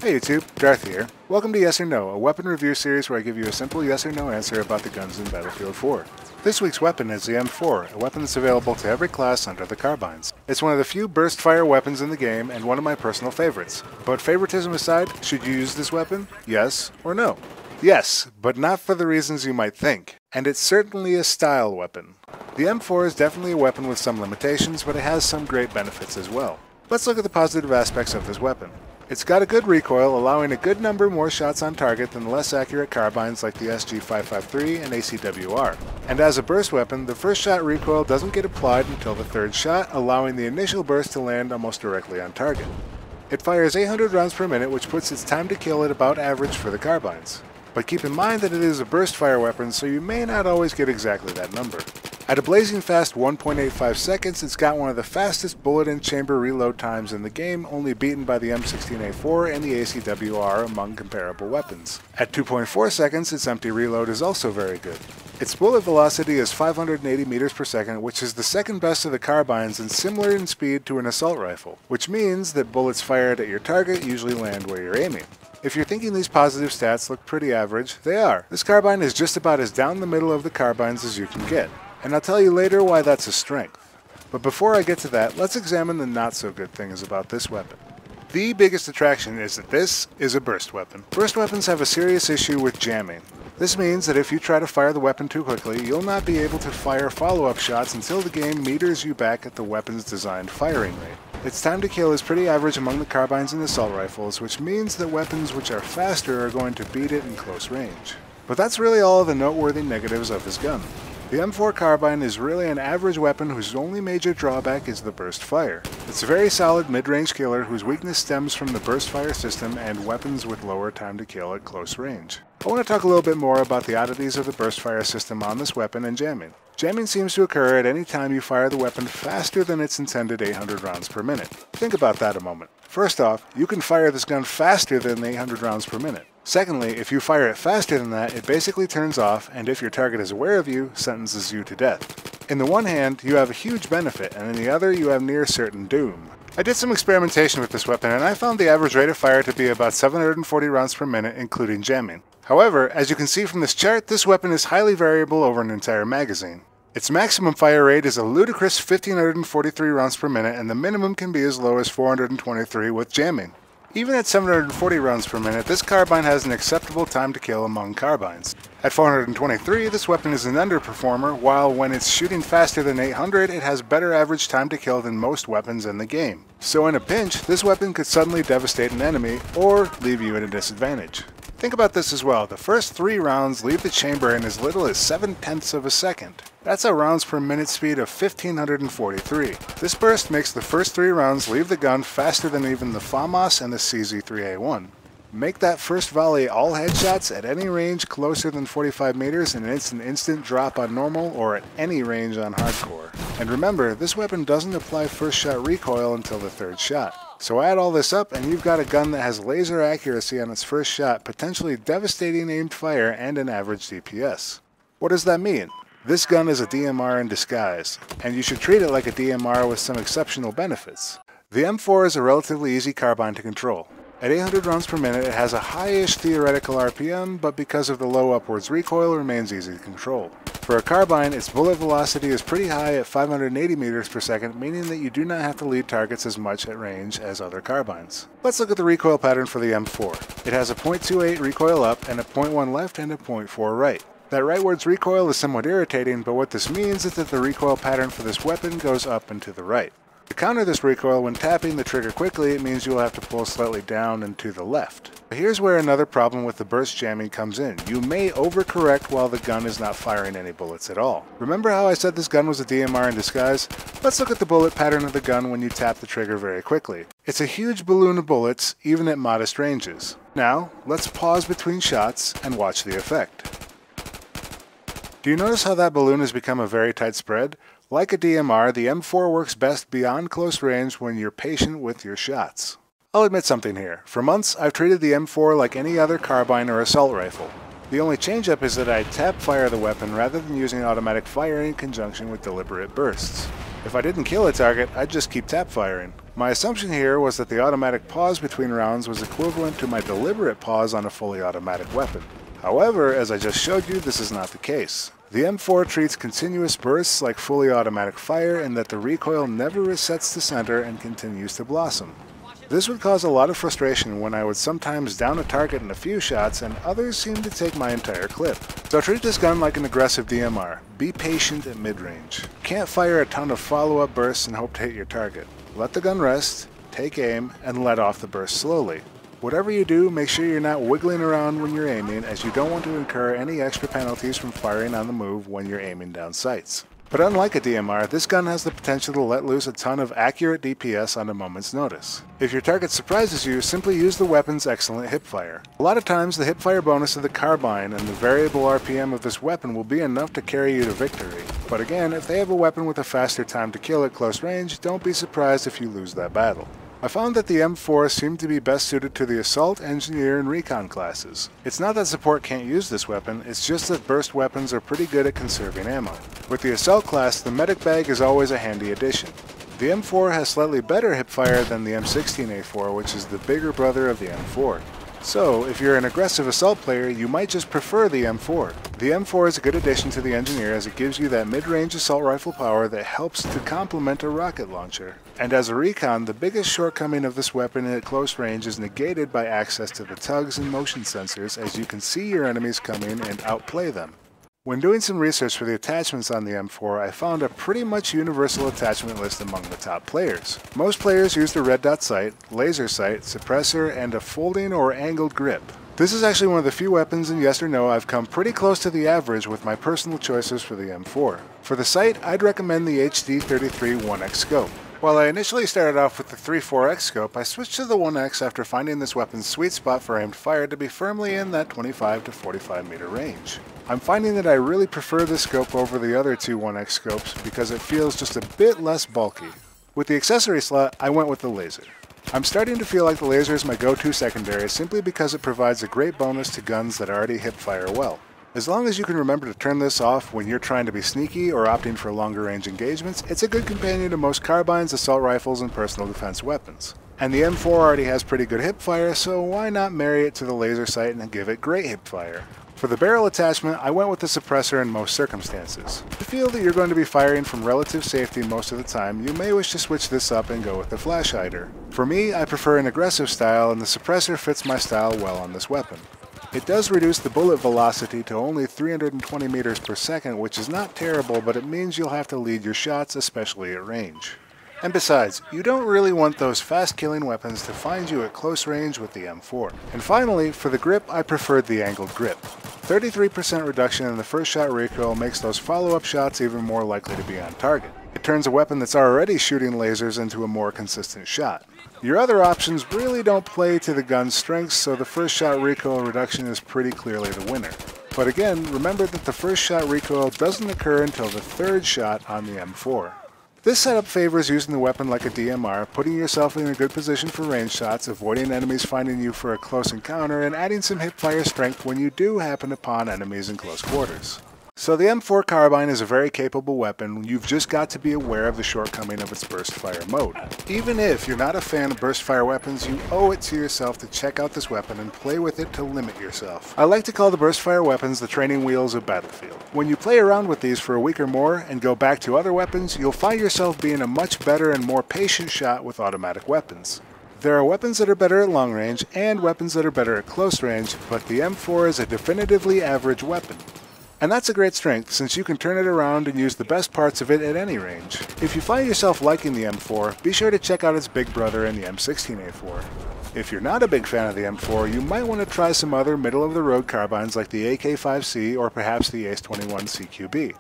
Hey YouTube, Darth here. Welcome to Yes or No, a weapon review series where I give you a simple yes or no answer about the guns in Battlefield 4. This week's weapon is the M4, a weapon that's available to every class under the carbines. It's one of the few burst fire weapons in the game and one of my personal favorites. But favoritism aside, should you use this weapon? Yes or no? Yes, but not for the reasons you might think. And it's certainly a style weapon. The M4 is definitely a weapon with some limitations, but it has some great benefits as well. Let's look at the positive aspects of this weapon. It's got a good recoil, allowing a good number more shots on target than less accurate carbines like the SG553 and ACWR. And as a burst weapon, the first shot recoil doesn't get applied until the third shot, allowing the initial burst to land almost directly on target. It fires 800 rounds per minute, which puts its time to kill at about average for the carbines. But keep in mind that it is a burst fire weapon, so you may not always get exactly that number. At a blazing fast 1.85 seconds, it's got one of the fastest bullet and chamber reload times in the game, only beaten by the M16A4 and the ACWR among comparable weapons. At 2.4 seconds, its empty reload is also very good. Its bullet velocity is 580 meters per second, which is the second best of the carbines and similar in speed to an assault rifle, which means that bullets fired at your target usually land where you're aiming. If you're thinking these positive stats look pretty average, they are. This carbine is just about as down the middle of the carbines as you can get. And I'll tell you later why that's a strength. But before I get to that, let's examine the not so good things about this weapon. The biggest attraction is that this is a burst weapon. Burst weapons have a serious issue with jamming. This means that if you try to fire the weapon too quickly, you'll not be able to fire follow-up shots until the game meters you back at the weapon's designed firing rate. Its time to kill is pretty average among the carbines and assault rifles, which means that weapons which are faster are going to beat it in close range. But that's really all of the noteworthy negatives of this gun. The M4 Carbine is really an average weapon whose only major drawback is the burst fire. It's a very solid mid-range killer whose weakness stems from the burst fire system and weapons with lower time to kill at close range. I want to talk a little bit more about the oddities of the burst fire system on this weapon and jamming. Jamming seems to occur at any time you fire the weapon faster than its intended 800 rounds per minute. Think about that a moment. First off, you can fire this gun faster than 800 rounds per minute. Secondly, if you fire it faster than that, it basically turns off, and if your target is aware of you, sentences you to death. In the one hand, you have a huge benefit, and in the other, you have near certain doom. I did some experimentation with this weapon, and I found the average rate of fire to be about 740 rounds per minute, including jamming. However, as you can see from this chart, this weapon is highly variable over an entire magazine. Its maximum fire rate is a ludicrous 1543 rounds per minute, and the minimum can be as low as 423 with jamming. Even at 740 rounds per minute, this carbine has an acceptable time to kill among carbines. At 423, this weapon is an underperformer, while when it's shooting faster than 800, it has better average time to kill than most weapons in the game. So in a pinch, this weapon could suddenly devastate an enemy, or leave you at a disadvantage. Think about this as well. The first 3 rounds leave the chamber in as little as 7/10 of a second. That's a rounds per minute speed of 1543. This burst makes the first 3 rounds leave the gun faster than even the FAMAS and the CZ3A1. Make that first volley all headshots at any range closer than 45 meters and it's an instant drop on normal or at any range on hardcore. And remember, this weapon doesn't apply first shot recoil until the third shot. So add all this up and you've got a gun that has laser accuracy on its first shot, potentially devastating aimed fire and an average DPS. What does that mean? This gun is a DMR in disguise, and you should treat it like a DMR with some exceptional benefits. The M4 is a relatively easy carbine to control. At 800 rounds per minute, it has a high-ish theoretical RPM, but because of the low upwards recoil, remains easy to control. For a carbine, its bullet velocity is pretty high at 580 meters per second, meaning that you do not have to lead targets as much at range as other carbines. Let's look at the recoil pattern for the M4. It has a .28 recoil up and a .1 left and a .4 right. That rightwards recoil is somewhat irritating, but what this means is that the recoil pattern for this weapon goes up and to the right. To counter this recoil, when tapping the trigger quickly, it means you will have to pull slightly down and to the left. Here's where another problem with the burst jamming comes in. You may overcorrect while the gun is not firing any bullets at all. Remember how I said this gun was a DMR in disguise? Let's look at the bullet pattern of the gun when you tap the trigger very quickly. It's a huge balloon of bullets, even at modest ranges. Now, let's pause between shots and watch the effect. Do you notice how that balloon has become a very tight spread? Like a DMR, the M4 works best beyond close range when you're patient with your shots. I'll admit something here. For months, I've treated the M4 like any other carbine or assault rifle. The only change-up is that I tap fire the weapon rather than using automatic fire in conjunction with deliberate bursts. If I didn't kill a target, I'd just keep tap firing. My assumption here was that the automatic pause between rounds was equivalent to my deliberate pause on a fully automatic weapon. However, as I just showed you, this is not the case. The M4 treats continuous bursts like fully automatic fire in that the recoil never resets to center and continues to blossom. This would cause a lot of frustration when I would sometimes down a target in a few shots and others seem to take my entire clip. So treat this gun like an aggressive DMR. Be patient at mid-range. Can't fire a ton of follow-up bursts and hope to hit your target. Let the gun rest, take aim, and let off the burst slowly. Whatever you do, make sure you're not wiggling around when you're aiming, as you don't want to incur any extra penalties from firing on the move when you're aiming down sights. But unlike a DMR, this gun has the potential to let loose a ton of accurate DPS on a moment's notice. If your target surprises you, simply use the weapon's excellent hipfire. A lot of times the hipfire bonus of the carbine and the variable RPM of this weapon will be enough to carry you to victory. But again, if they have a weapon with a faster time to kill at close range, don't be surprised if you lose that battle. I found that the M4 seemed to be best suited to the Assault, Engineer, and Recon classes. It's not that support can't use this weapon, it's just that burst weapons are pretty good at conserving ammo. With the Assault class, the medic bag is always a handy addition. The M4 has slightly better hipfire than the M16A4, which is the bigger brother of the M4. So, if you're an aggressive assault player, you might just prefer the M4. The M4 is a good addition to the Engineer as it gives you that mid-range assault rifle power that helps to complement a rocket launcher. And as a recon, the biggest shortcoming of this weapon at close range is negated by access to the tugs and motion sensors, as you can see your enemies coming and outplay them. When doing some research for the attachments on the M4, I found a pretty much universal attachment list among the top players. Most players use the red dot sight, laser sight, suppressor, and a folding or angled grip. This is actually one of the few weapons in Yes or No I've come pretty close to the average with my personal choices for the M4. For the sight, I'd recommend the HD33 1X scope. While I initially started off with the 3-4X scope, I switched to the 1X after finding this weapon's sweet spot for aimed fire to be firmly in that 25 to 45 meter range. I'm finding that I really prefer this scope over the other two 1X scopes because it feels just a bit less bulky. With the accessory slot, I went with the laser. I'm starting to feel like the laser is my go-to secondary simply because it provides a great bonus to guns that already hip fire well. As long as you can remember to turn this off when you're trying to be sneaky or opting for longer range engagements, it's a good companion to most carbines, assault rifles, and personal defense weapons. And the M4 already has pretty good hip fire, so why not marry it to the laser sight and give it great hip fire? For the barrel attachment, I went with the suppressor in most circumstances. If you feel that you're going to be firing from relative safety most of the time, you may wish to switch this up and go with the flash hider. For me, I prefer an aggressive style, and the suppressor fits my style well on this weapon. It does reduce the bullet velocity to only 320 meters per second, which is not terrible, but it means you'll have to lead your shots, especially at range. And besides, you don't really want those fast-killing weapons to find you at close range with the M4. And finally, for the grip, I preferred the angled grip. 33% reduction in the first shot recoil makes those follow-up shots even more likely to be on target. It turns a weapon that's already shooting lasers into a more consistent shot. Your other options really don't play to the gun's strengths, so the first shot recoil reduction is pretty clearly the winner. But again, remember that the first shot recoil doesn't occur until the third shot on the M4. This setup favors using the weapon like a DMR, putting yourself in a good position for range shots, avoiding enemies finding you for a close encounter, and adding some hipfire strength when you do happen upon enemies in close quarters. So the M4 Carbine is a very capable weapon. You've just got to be aware of the shortcoming of its burst fire mode. Even if you're not a fan of burst fire weapons, you owe it to yourself to check out this weapon and play with it to limit yourself. I like to call the burst fire weapons the training wheels of Battlefield. When you play around with these for a week or more and go back to other weapons, you'll find yourself being a much better and more patient shot with automatic weapons. There are weapons that are better at long range and weapons that are better at close range, but the M4 is a definitively average weapon. And that's a great strength, since you can turn it around and use the best parts of it at any range. If you find yourself liking the M4, be sure to check out its big brother in the M16A4. If you're not a big fan of the M4, you might want to try some other middle-of-the-road carbines like the AK-5C or perhaps the ACE-21 CQB.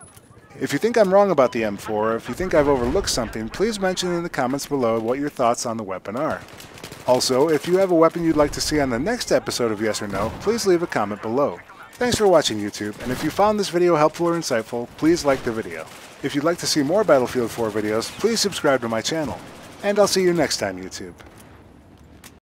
If you think I'm wrong about the M4, or if you think I've overlooked something, please mention in the comments below what your thoughts on the weapon are. Also, if you have a weapon you'd like to see on the next episode of Yes or No, please leave a comment below. Thanks for watching, YouTube, and if you found this video helpful or insightful, please like the video. If you'd like to see more Battlefield 4 videos, please subscribe to my channel. And I'll see you next time, YouTube.